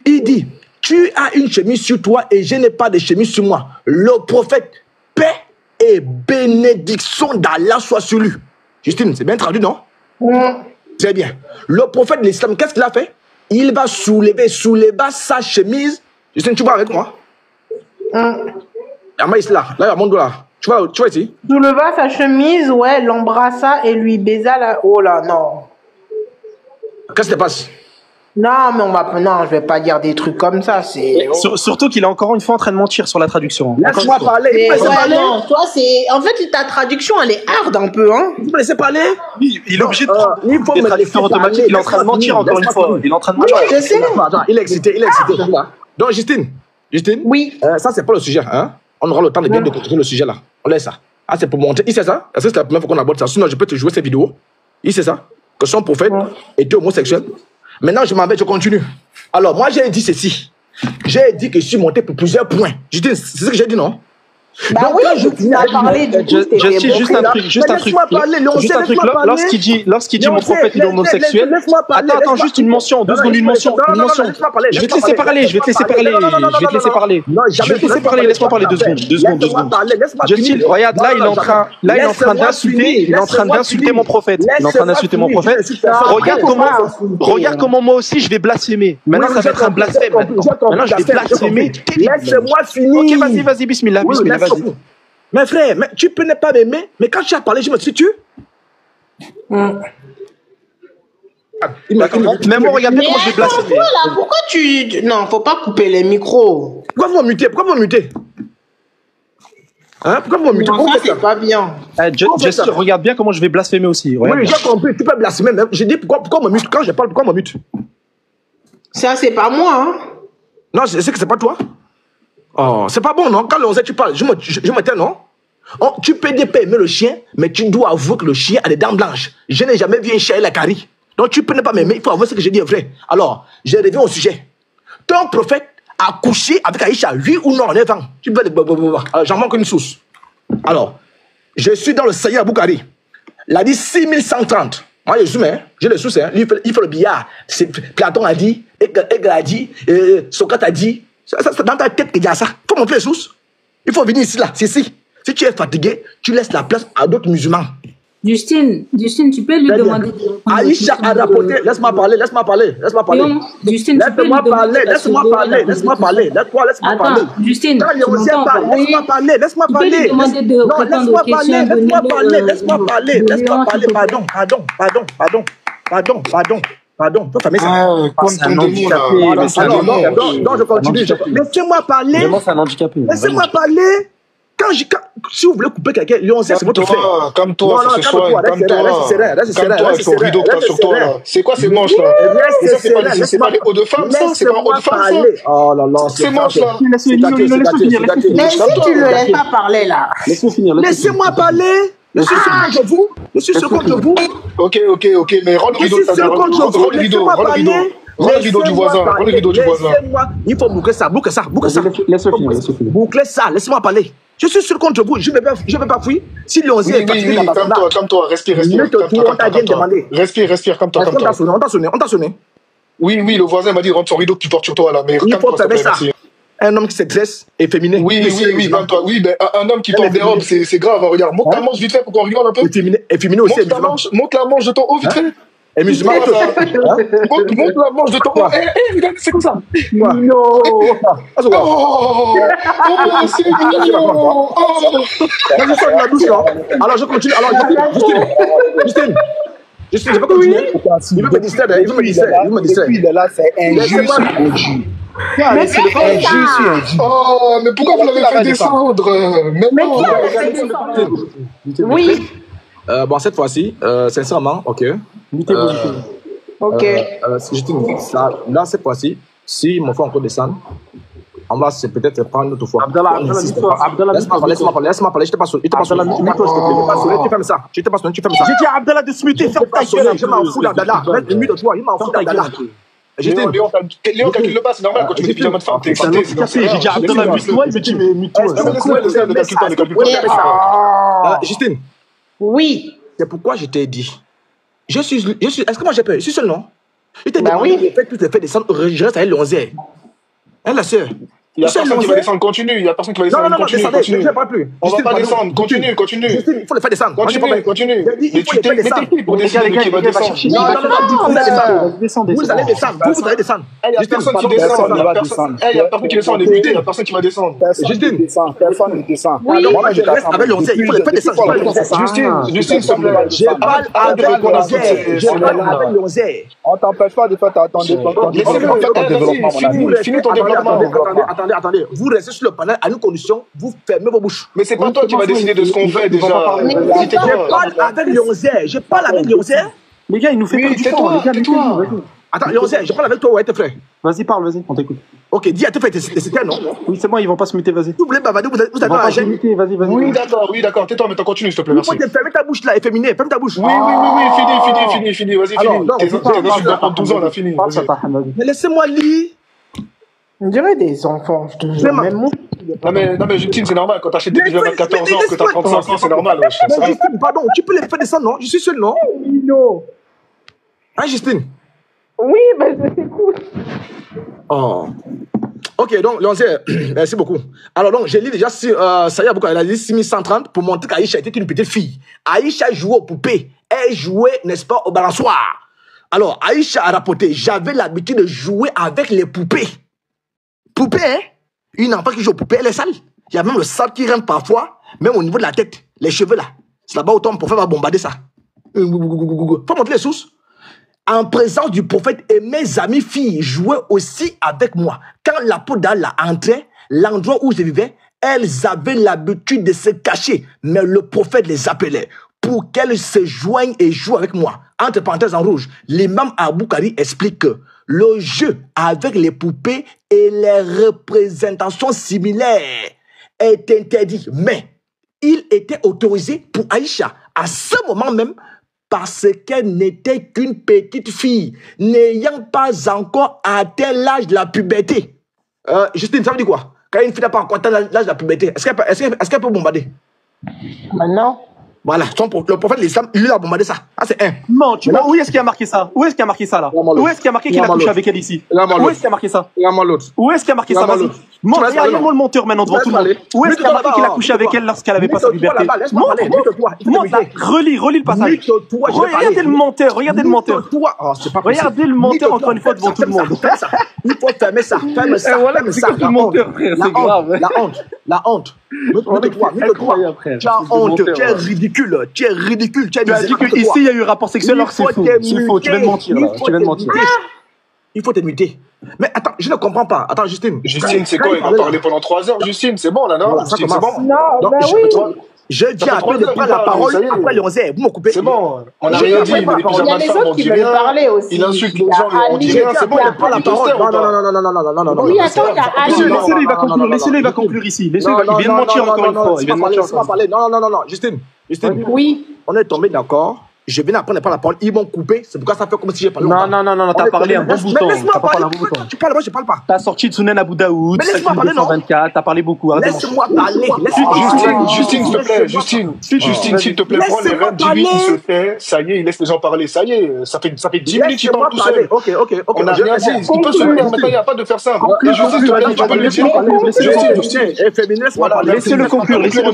Il dit, tu as une chemise sur toi et je n'ai pas de chemise sur moi. Le prophète, paix et bénédiction d'Allah soit sur lui. Justine, c'est bien traduit, non? Très bien. Le prophète de l'islam, qu'est-ce qu'il a fait? Il va soulever sa chemise. Justine, tu vois avec moi? Amaïs là, il y a mon dos là. Tu vois ici? Souleva sa chemise, ouais, l'embrassa et lui baisa la... Oh là, non. Qu'est-ce qui se passe? Non, mais non, je vais pas dire des trucs comme ça, c'est... Surtout qu'il est encore une fois en train de mentir sur la traduction. Laisse-moi parler. Non, toi, c'est... En fait, ta traduction, elle est hard un peu, hein. Vous me laissez parler? Il est obligé de il faut des me traductions laisser automatiques. parler. Il est en train de mentir encore une fois. Il est en train de mentir. Je sais. Attends, il est excité. Donc, Justine, Oui. ça, c'est pas le sujet, hein. On aura le temps de bien découvrir le sujet, là. On laisse ça. Ah, c'est pour montrer. Il sait ça? Est-ce que c'est la première fois qu'on aborde ça? Sinon, je peux te jouer ces vidéos. Il sait ça? Que son prophète était homosexuel. Maintenant, je m'en vais, je continue. Alors, moi, j'ai dit ceci. J'ai dit que je suis monté pour plusieurs points. C'est ce que j'ai dit, non? Bah donc, oui, je tu as parlé du coup, juste un truc. Lorsqu'il dit mon prophète il est homosexuel. Attends, juste une mention, 2 secondes, une mention. Je vais te laisser parler. Laisse-moi parler 2 secondes. Justin, regarde, là, il est en train d'insulter mon prophète. Regarde comment moi aussi je vais blasphémer. Maintenant, ça va être un blasphème. Maintenant, je vais blasphémer. Laisse-moi finir. Ok, vas-y, bismillah, vas-y. Mais frère, tu peux ne pas m'aimer, mais quand tu as parlé, je me suis tué. Mais moi, regarde bien comment je vais blasphémer. Pourquoi tu... Non, faut pas couper les micros. Pourquoi vous me mutez? Hein? Pourquoi vous me mutez? Non, ça, c'est pas bien. Justin, regarde bien comment je vais blasphémer aussi. Oui, j'ai compris, tu peux blasphémer. J'ai dit pourquoi on me mute? Quand je parle, pourquoi on me mute? Ça, c'est pas moi, hein. Non, je sais que c'est pas toi. Oh, c'est pas bon, non? Quand tu parles, je me tais, non? Oh, tu peux dire pas aimer le chien, mais tu dois avouer que le chien a des dents blanches. Je n'ai jamais vu un chien et la carie. Donc tu peux ne pas m'aimer, il faut avouer ce que je dis est vrai. Alors, je reviens au sujet. Ton prophète a couché avec Aïcha, oui ou non, en avant. Tu peux alors, j'en manque une source. Alors, je suis dans le Sahih Bukhari. Il a dit 6130. Moi, je suis, j'ai les sources, hein. Il fait le billard. Platon a dit, Hegel a dit, Socrate a dit. C'est dans ta tête qu'il y a ça. Il faut montrer les sources. Il faut venir ici, là. C'est ici. Si tu es fatigué, tu laisses la place à d'autres musulmans. Justine, tu peux lui demander... Aïcha a rapporté... Laisse-moi parler. Non, Justine, tu peux lui demander... Laisse-moi parler. Attends, Justine, laisse-moi parler. Tu peux lui demander de répondre aux questions. Laisse-moi parler. Pardon, faut fermer ça. Comme ton démon, là. Non, je continue. Laissez-moi parler. Laissez-moi parler. Si vous voulez couper quelqu'un, c'est votre fait. Calme-toi, ça se soigne. Calme-toi avec ton rideau que t'as sur toi, là. C'est quoi ces manches, là? C'est pas les hauts de femme, ça? C'est pas un haut de femme, ça? Oh là là, ces manches, là. Mais si tu le laisses pas parler, là. Laissez-moi parler. Je suis sûr contre vous. Ok, mais rends le rideau du voisin. Il faut boucler ça. Boucler ça, laisse-moi parler. Je suis sûr contre vous, je ne vais pas fuir. Si l'onzier est fatigué, calme-toi, respire. Respire, calme-toi. On t'a sonné. Oui, le voisin m'a dit rentre son rideau que tu portes sur toi, là. Mais il faut fermer ça. Un homme qui se dresse et féminin. Oui, calme-toi. Oui, mais un homme qui porte des robes, c'est grave. Regarde, monte la manche vite fait pour qu'on rigole un peu. Et féminin aussi. Monte la manche de ton haut vite fait. Et musulman, monte la manche de ton haut. Regarde, c'est comme ça. Non. C'est mignon. Je sors de la douche, là. Alors, je continue. Alors, Justine, je vais continuer. Il veut me distraire. Là, c'est injuste. Mais c'est ça. Oh, mais pourquoi vous l'avez fait descendre? Mais qui a fait descendre? Oui. Bon, cette fois-ci, sincèrement, ok. Ok. Justine, là, cette fois-ci, si mon frère encore descend, on va peut-être prendre une autre fois. Abdallah, laisse-moi parler, je t'ai pas sonné. Tu fermes ça. Je t'ai pas sonné, tu fermes ça. J'ai dit à Abdallah de se muter, ferme ta gueule. Je m'en fous d'Abdallah. Mets de toi, il m'en fout d'Abdallah. Léon calcule le bas, c'est normal quand tu mets des pyjamas de femme. T'es excité. J'ai dit Abdallah, mute-toi, il me dit mais mute-toi. Justine. Oui. C'est pourquoi je t'ai dit. Est-ce que moi j'ai peur? Je suis seul, non? Je t'ai demandé oui. de faire descendre, je reste avec Léonzère. Hein, la sœur? Il y a personne qui va descendre, continue. Il y a personne qui va descendre, continue. Je ne pas plus. On va pas descendre, continue. Justine, il faut le faire descendre. Continue. Mais tu t'es qui pour décider de qui va descendre? Vous allez descendre. Vous allez descendre. Il y a personne qui descend. Il y a personne qui descend, on est muté, il y a personne qui va descendre. Justine. Personne ne descend. Moi, je reste avec Léonzère. Il faut le faire descendre. Justine, s'il te plaît. Je parle avec Léonzère. On t'empêche pas de faire ton développement. Finis ton développement. Attendez. Vous restez sur le panel à une condition, vous fermez vos bouches. Mais c'est pas toi qui vas décider de ce qu'on fait déjà. Je parle avec Léonzère. Les gars, il nous fait perdre du temps. Tais-toi. Attends, Léonzère, je parle avec toi ou avec tes frères? Vas-y, parle, vas-y, on t'écoute. Ok, dis à tes frères, c'était non? Oui, c'est moi, ils vont pas se muter, vas-y. Vous voulez bavarder, vous avez un gêne? Vas-y. Oui, d'accord. Tais-toi, mais t'en continues, s'il te plaît, merci. Il faut fermer ta bouche là, efféminé, ferme ta bouche. Oui, fini, vas-y, fini. T'es dans 12 ans, là, fini. Mais laissez-moi lire. On dirait des enfants, je te jure. Non mais Justine, c'est normal, quand t'achètes des pyjamas de 14 ans, que t'as 35 ans, c'est normal. Mais Justine, pardon, tu peux les faire descendre, non? Je suis seul, non? Non. Hein, Justine? Oui, mais je t'écoute. Oh. Ok, donc, Léonzère, merci beaucoup. Alors, donc, j'ai lu déjà, ça y a beaucoup, elle a dit 6130 pour montrer qu'Aïcha était une petite fille. Aïcha jouait aux poupées. Elle jouait, n'est-ce pas, au balançoire. Alors, Aïcha a rapporté, j'avais l'habitude de jouer avec les poupées. Poupée, hein? Une enfant qui joue aux poupées, elle est sale. Il y a même le sable qui rentre parfois, même au niveau de la tête, les cheveux là. C'est là-bas où ton prophète va bombarder ça. Faut montrer les sources. En présence du prophète et mes amies filles jouaient aussi avec moi. Quand la peau d'Allah entrait, l'endroit où je vivais, elles avaient l'habitude de se cacher, mais le prophète les appelait pour qu'elles se joignent et jouent avec moi. Entre parenthèses en rouge, l'imam Abou Kari explique que le jeu avec les poupées et les représentations similaires est interdit, mais il était autorisé pour Aïcha à ce moment même parce qu'elle n'était qu'une petite fille, n'ayant pas encore atteint l'âge de la puberté. Justine, ça veut dire quoi? Quand une fille n'a pas encore atteint l'âge de la puberté, est-ce qu'elle peut bombarder? Maintenant. Voilà, le prophète de l'islam, lui a bombardé ça. Ah, c'est un. Non, tu vois, où est-ce qu'il y a marqué ça? Où est-ce qu'il y a marqué ça là? Où est-ce qu'il y a marqué qu'il a couché avec elle ici? Où est-ce qu'il y a marqué ça? Où est-ce qu'il y a marqué ça? Vas-y. Regarde-moi le menteur maintenant devant tout le monde. Où est-ce qu'il y a marqué qu'il a couché avec elle lorsqu'elle n'avait pas sa liberté? Relis le passage. Regardez le menteur, regardez le menteur. Regardez le menteur encore une fois devant tout le monde. Il faut fermer ça, ferme ça. Voilà, c'est comme le menteur, frère, c'est grave. La honte. Tu as honte, tu es ridicule, tu as dit que ici il y a eu rapport sexuel, alors c'est faux, tu viens de mentir là, tu viens de mentir. Il faut te muter. Mais attends, je ne comprends pas. Attends, Justine. Justine, c'est quoi? Il va parler pendant 3 heures, Justine, c'est bon là, non? Justine, c'est bon? Non, bah oui. Je viens après de prendre la parole, après Léonzère, vous me coupez. C'est bon, on n'a rien dit, mais les pyjamas de femme, on dit rien. Il insulte les gens, on dit rien, c'est bon, il prend la parole. Non. Oui, attends, il y a Ali. Laissez-le, il va conclure ici. Laissez-le, il vient de mentir encore une fois. Il vient de mentir. Non, Justine. Oui. On est tombé d'accord. Je viens d'apprendre à prendre la parole, ils m'ont coupé, c'est pourquoi ça fait comme si j'ai parlé. Non, t'as parlé un bon bouton. T'as pas parlé un bon bouton. Tu parles, moi je parle pas. T'as sorti de Sunan Abu Daoud, 224, t'as parlé beaucoup. Laisse-moi parler. Justine, s'il te plaît, Justine, s'il te plaît, prends les rênes, dis-lui qu'il se tait, ça y est, il laisse les gens parler, ça y est, ça fait 10 minutes qu'il parle tout seul. Ok. On n'a rien dit, il peut se permettre, il n'y a pas de faire ça. Et Justine, s'il te plaît, tu peux le dire. Justine, laissez-le conclure, laisse-moi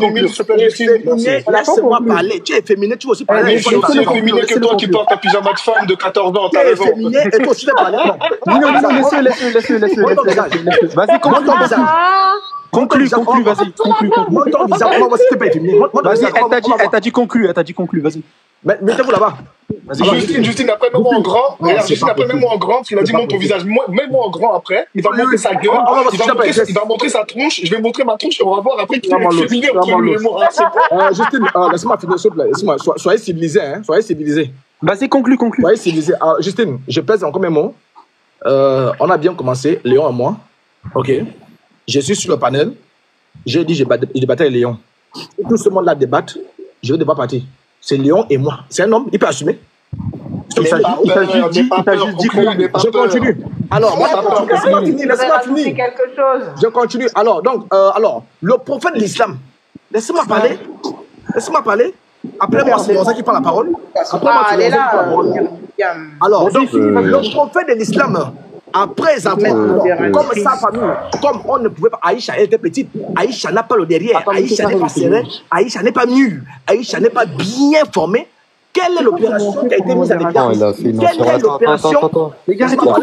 parler. Tu es féminin, tu veux aussi parler. Je suis aussi féminin que toi qui portes un pyjama de femme de 14 ans, t'as raison. Et toi aussi, tu parles. Laissez-le. Vas-y, conclue, vas-y. Montre ton visage, moi, si t'es pas féminin. Vas-y, elle t'a dit conclue, vas-y. Mettez-vous là-bas. Justine, après, mets-moi en grand. Regarde, Justine, après, mets-moi en grand, parce qu'il a dit montre ton visage. Mets-moi en grand après. Il va montrer sa gueule. Il va montrer sa tronche. Je vais montrer ma tronche et on va voir après qui est féminin entre lui et moi. Justine, laisse-moi finir, s'il te plaît. Soyez civilisés, hein. Soyez civilisés. Vas-y, conclue. Soyez civilisés. Justine, je pèse encore mes mots. On a bien commencé, Léon et moi. Ok. Je suis sur le panel. J'ai dit, je débattais avec Léon. Et tout ce monde-là débatte. Je vais devoir partir. C'est Léon et moi. C'est un homme, il peut assumer. Il t'a juste dit que je continue. Alors, moi, laisse-moi finir. Je continue. Alors, le prophète de l'islam. Laissez-moi parler. Après moi, c'est Léon qui prend la parole. Alors, donc, le prophète de l'islam, après avoir, comme sa famille, comme on ne pouvait pas, Aïcha, elle était petite, Aïcha n'a pas le derrière, Aïcha n'est pas serrée, Aïcha n'est pas mûre, Aïcha n'est pas bien formée. Quelle est l'opération qui a été mise en évidence? Quelle est l'opération? Les gars, laissez-moi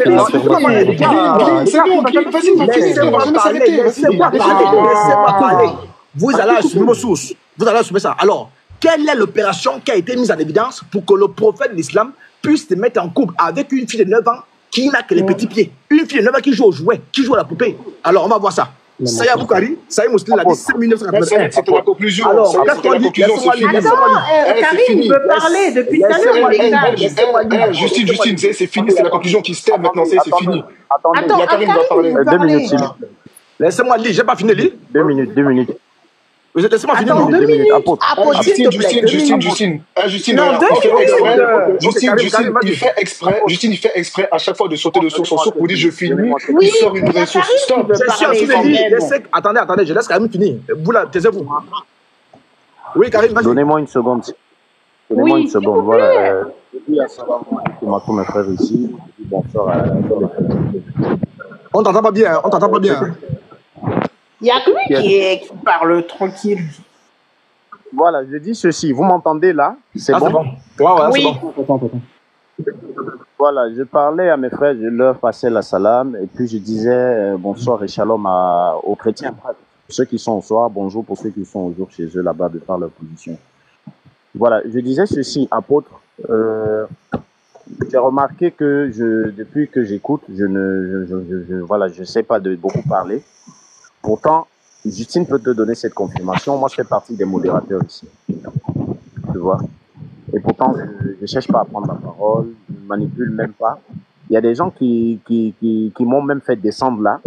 parler. Vous allez assumer vos sources. Vous allez assumer ça. Alors, quelle est l'opération qui a été mise en évidence pour que le prophète de l'islam puisse se mettre en couple avec une fille de 9 ans qui n'a que les petits pieds? Une fille de 9 ans qui joue au jouet, qui joue à la poupée. Alors, on va voir ça. Saïd Boukari, Saïd Mousseline l'a dit, c'est 1981. C'était la conclusion. Alors, qu'est-ce qu'on dit? Karim veut parler depuis tout à l'heure. Justine, c'est fini, c'est la conclusion qui se termine maintenant, c'est fini. Attends, Karim doit parler. 2 minutes, s'il vous plaît. Laissez-moi lire, j'ai pas fini de lire. 2 minutes. Laissez-moi finir. Attends, 2 minutes. Justine, il fait exprès à chaque fois de sauter de source en source pour dire je finis. Il sort une nouvelle source. Stop. Je suis en train de lire. Attendez, je laisse Karim finir. Vous là, taisez-vous. Oui, Karim, vas-y. Donnez-moi une seconde. Voilà. Je dis assalamu alaikum à tous mes frères ici. Je dis bonsoir à On t'entend pas bien. Il y a que lui qui parle tranquille. Voilà, je dis ceci. Vous m'entendez là? C'est bon? Ouais, oui. c'est bon. Voilà, je parlais à mes frères, je leur passais la salam et puis je disais bonsoir et shalom aux chrétiens. Ceux qui sont au soir, bonjour pour ceux qui sont au jour chez eux là-bas de par leur position. Voilà, je disais ceci, apôtre. J'ai remarqué que depuis que j'écoute, je sais pas de beaucoup parler. Pourtant, Justine peut te donner cette confirmation. Moi, je fais partie des modérateurs ici. Tu vois. Et pourtant, je cherche pas à prendre la parole, je ne manipule même pas. Il y a des gens qui m'ont même fait descendre là.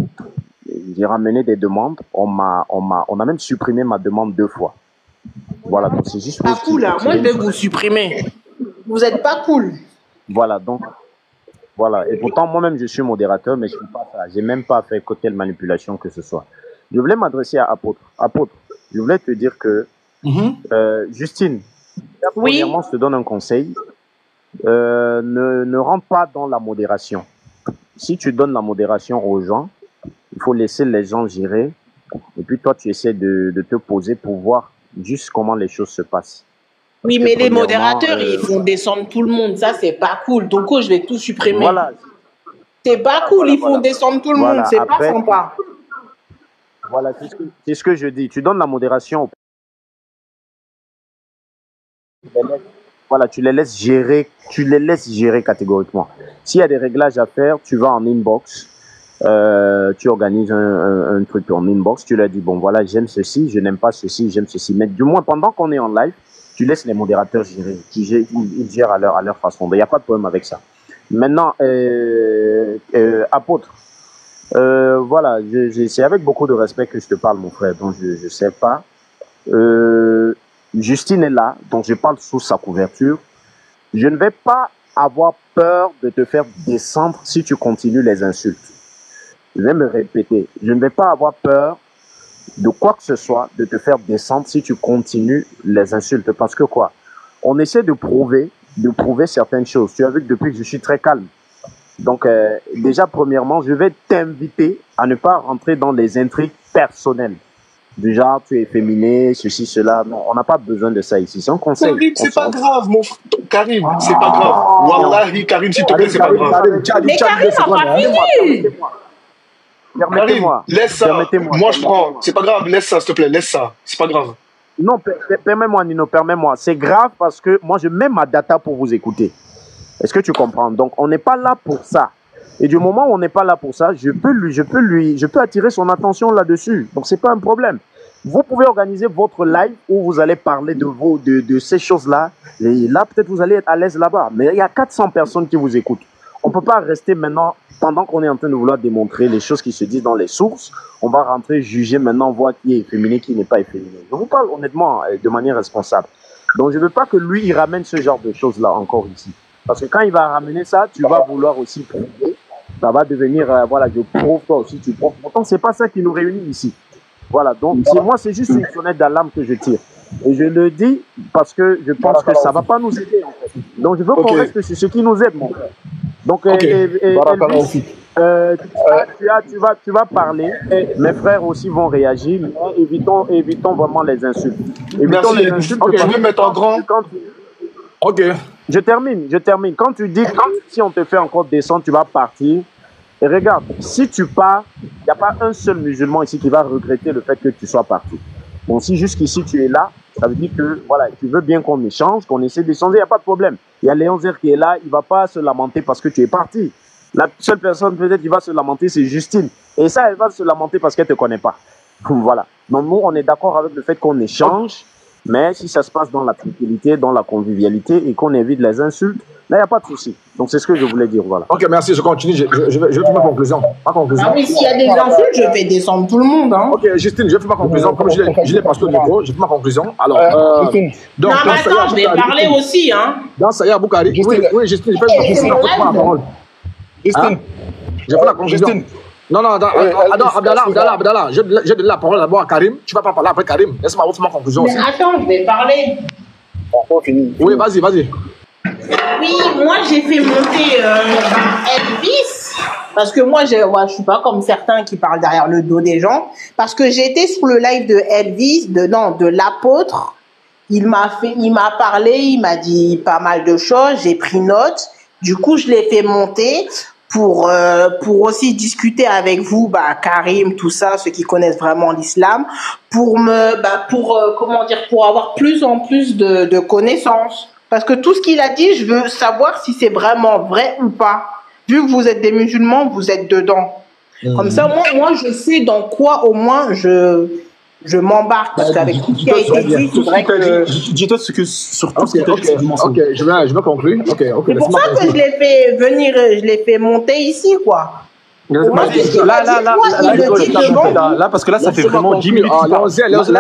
J'ai ramené des demandes. On a même supprimé ma demande 2 fois. Voilà, donc c'est juste... Pas cool, là. Moi, je vais vous supprimer. Vous êtes pas cool. Voilà, donc... Voilà, et pourtant, moi-même, je suis modérateur, mais je ne fais pas ça. Je n'ai même pas fait quelle manipulation que ce soit. Je voulais m'adresser à Apôtre. Apôtre, je voulais te dire que... Justine, premièrement, je te donne un conseil. Ne rentre pas dans la modération. Si tu donnes la modération aux gens, il faut laisser les gens gérer. Et puis toi, tu essaies de te poser pour voir juste comment les choses se passent. Oui, mais les modérateurs, ils font descendre tout le monde. Ça, c'est pas cool. Donc, je vais tout supprimer. Voilà. C'est pas cool, ils font descendre tout le monde. C'est pas sympa. Voilà, c'est ce que je dis. Tu donnes la modération. Voilà, tu les laisses gérer catégoriquement. S'il y a des réglages à faire, tu vas en inbox. Tu organises un truc en inbox. Tu leur dis, bon, voilà, j'aime ceci, je n'aime pas ceci, j'aime ceci. Mais du moins, pendant qu'on est en live, tu laisses les modérateurs gérer. Ils gèrent à leur façon. Il n'y a pas de problème avec ça. Maintenant, Apôtre, voilà, c'est avec beaucoup de respect que je te parle, mon frère. Donc, je sais pas. Justine est là, donc je parle sous sa couverture. Je ne vais pas avoir peur de te faire descendre si tu continues les insultes. Je vais me répéter. Je ne vais pas avoir peur de quoi que ce soit, de te faire descendre si tu continues les insultes. Parce que quoi? On essaie de prouver certaines choses. Tu as vu que depuis que je suis très calme. Donc, déjà, premièrement, je vais t'inviter à ne pas rentrer dans les intrigues personnelles. Du genre, tu es féminé, ceci, cela. Non, on n'a pas besoin de ça ici. C'est un conseil. Karim, c'est pas grave, mon frère. Karim, c'est pas grave. Wallahi, Karim, s'il te plaît, c'est pas grave. Mais Karim n'a pas fini. Karim, laisse ça. Moi, je prends. C'est pas grave, laisse ça, s'il te plaît, laisse ça. C'est pas grave. Non, permets-moi, Nino, permets-moi. C'est grave parce que moi, je mets ma data pour vous écouter. Est-ce que tu comprends? Donc, on n'est pas là pour ça. Et du moment où on n'est pas là pour ça, je peux attirer son attention là-dessus. Donc, c'est pas un problème. Vous pouvez organiser votre live où vous allez parler de ces choses-là. Et là, peut-être vous allez être à l'aise là-bas. Mais il y a 400 personnes qui vous écoutent. On ne peut pas rester maintenant, pendant qu'on est en train de vouloir démontrer les choses qui se disent dans les sources, on va rentrer, juger maintenant, voir qui est efféminé, qui n'est pas efféminé. Je vous parle honnêtement, de manière responsable. Donc, je ne veux pas que lui, il ramène ce genre de choses-là encore ici. Parce que quand il va ramener ça, tu vas vouloir aussi prouver. Ça va devenir, voilà, je prouve, toi aussi, tu prouves. Pourtant, ce n'est pas ça qui nous réunit ici. Voilà, donc moi, c'est juste une sonnette d'alarme que je tire. Et je le dis parce que je pense que ça ne va pas nous aider, en fait. Donc, je veux qu'on reste sur ce qui nous aide, mon frère. Donc, Elvis, tu vas parler. Mes frères aussi vont réagir. Mais évitons vraiment les insultes. Merci. Les insultes. Tu veux mettre en grand. Ok. Je termine. Quand tu dis, si on te fait encore descendre, tu vas partir. Et regarde, si tu pars, il n'y a pas un seul musulman ici qui va regretter le fait que tu sois parti. Bon, si jusqu'ici tu es là, ça veut dire que voilà, tu veux bien qu'on échange, qu'on essaie d'échanger, il n'y a pas de problème. Il y a Léon Zer qui est là, il ne va pas se lamenter parce que tu es parti. La seule personne peut-être qui va se lamenter, c'est Justine. Et ça, elle va se lamenter parce qu'elle ne te connaît pas. Voilà. Donc nous, on est d'accord avec le fait qu'on échange, mais si ça se passe dans la tranquillité, dans la convivialité et qu'on évite les insultes, là, il n'y a pas de souci. Donc, c'est ce que je voulais dire, voilà. Ok, merci, je continue. Je vais faire ma conclusion. Ah oui, s'il y a des insultes, je vais descendre tout le monde. Hein. Ok, Justine, je vais faire ma conclusion. Comme je l'ai passé au micro, je fais ma conclusion. Alors, donc, non, mais attends, je vais parler aussi. Hein. Dans Saya Boukari, oui, Justine, je fais ma conclusion. Ma parole. Justine, je fais la conclusion. Non, Abdallah, je donne la parole d'abord à Karim. Tu ne vas pas parler après Karim. Laisse-moi faire ma conclusion aussi. Mais attends, je vais parler. Oui, vas-y. Oui, moi j'ai fait monter Elvis parce que moi je suis pas comme certains qui parlent derrière le dos des gens, parce que j'étais sur le live de Elvis, de l'apôtre. Il m'a parlé, il m'a dit pas mal de choses, j'ai pris note. Du coup, je l'ai fait monter pour aussi discuter avec vous, Karim, tout ça, ceux qui connaissent vraiment l'islam, pour avoir plus en plus de connaissances. Parce que tout ce qu'il a dit, je veux savoir si c'est vraiment vrai ou pas. Vu que vous êtes des musulmans, vous êtes dedans. Comme ça, moi, je sais dans quoi au moins je m'embarque. Parce qu'avec tout ce qui a été dit, c'est vrai que... Dis-toi sur tout ce que tu as dit. Ok, je vais conclure. C'est pour ça que je l'ai fait venir, je l'ai fait monter ici, quoi. Là, parce que là, ça fait vraiment 10 minutes. Là,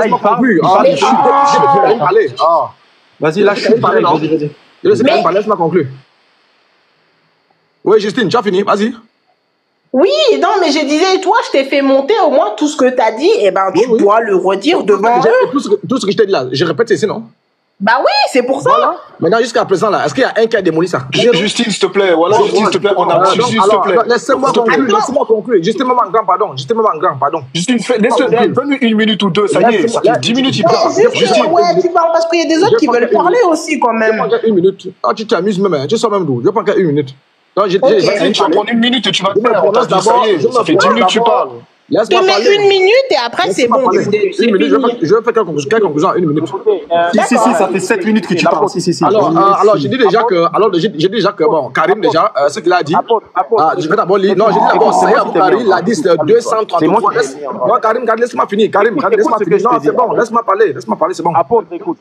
il parle. Vas-y, là, je suis parlé. Laisse-moi conclure. Oui, Justine, tu as fini, vas-y. Oui, non, mais je disais, toi, je t'ai fait monter au moins tout ce que tu as dit, et tu dois le redire devant eux. Tout ce que je t'ai dit là, je répète ici, non? Bah oui, c'est pour ça. Voilà. Maintenant, jusqu'à présent, là, est-ce qu'il y a un qui a démoli ça? Justine, s'il te plaît, voilà, Justine, s'il te plaît, on a s'il te plaît. Laissez-moi conclure. Justine, maman grand, pardon. Justine, donne-lui une minute ou deux, ça y est, ça fait 10 minutes, il parle. Justine, ouais, tu parles parce qu'il y a des autres qui veulent parler aussi, quand même. Je prends une minute. Ah, tu t'amuses même, tu sors même d'où? Je prends une minute. Non, tu vas prendre une minute et tu vas te faire. Ça fait 10 minutes que tu parles. Tu mets une minute et après c'est bon. Je vais faire quelle conclusion en une minute? Si, ça fait 7 minutes que tu parles. Alors, j'ai dit déjà que, bon, Karim, déjà, ce qu'il a dit. Je vais d'abord lire. Non, j'ai dit d'abord, Karim, il a dit 233. Non, Karim, laisse-moi finir. Karim, laisse-moi finir. Non, c'est bon, laisse-moi parler, c'est bon. Apôtre, écoute.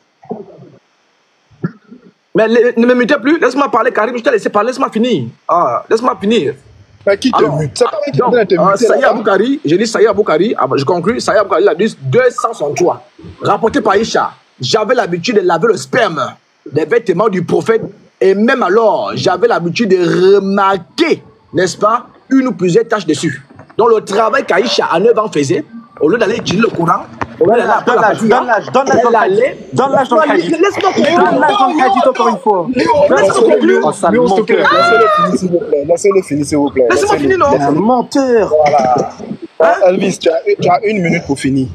Mais ne me mutez plus, laisse-moi parler, Karim, je t'ai laissé parler, laisse-moi finir. Laisse-moi finir. Mais qui te mute? C'est pas qui te mute. Saya Boukari, j'ai dit Saya Boukari, je conclue, Saya Boukari, il a dit 263. Rapporté par Isha, j'avais l'habitude de laver le sperme des vêtements du prophète, et même alors, j'avais l'habitude de remarquer, n'est-ce pas, une ou plusieurs taches dessus. Donc le travail qu'Aïcha à 9 ans faisait, au lieu d'aller étudier le Coran, Donne l'âge dans le hadith. Donne l'âge dans le hadith encore une fois. Laisse-moi conclure. S'il te plaît. Laissez-le finir, s'il vous plaît. Laisse-moi finir, non. Un menteur. Voilà. Elvis, tu as une minute pour finir.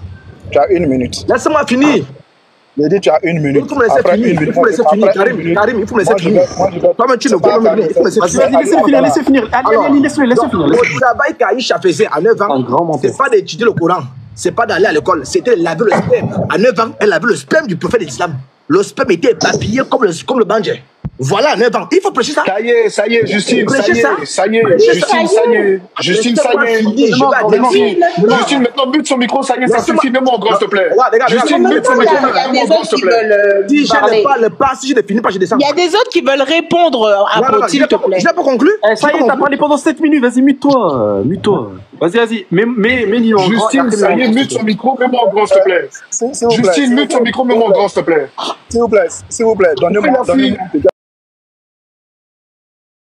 Tu as une minute. Laisse-moi finir. Je dis, tu as une minute. Il faut me laisser finir. Karim, il faut me laisser finir. Toi-même, tu ne peux pas me laisser finir. Laissez finir. Allez, laissez finir. Le travail qu'Aïcha faisait à 9 ans, c'est pas d'étudier le Coran. c'est pas d'aller à l'école, c'était laver le sperme. À 9 ans, elle avait le sperme du prophète de l'islam. Le sperme était éparpillé comme le banjé. Voilà, 9 ans. Il faut prêcher ça. Ça y est, Justine, ça y est, Justine, ça y est. Justine, maintenant, mute son micro, ça y est, ça suffit. Mets-moi en grand, s'il te plaît. Justine, mute son micro, mets-moi en grand, s'il te plaît. Si je ne parle pas, si je ne finis pas, je descends. Il y a des autres qui veulent répondre à Paul, s'il te plaît. Je n'ai pas conclu. Ça y est, t'as parlé pendant 7 minutes, vas-y, mute-toi. Vas-y, mets Nino en grand. Justine, ça y est, mute son micro, mets-moi en grand, s'il te plaît. Justine, mute son micro, mets-moi en grand, s'il te plaît. S'il vous plaît, donnez-moi.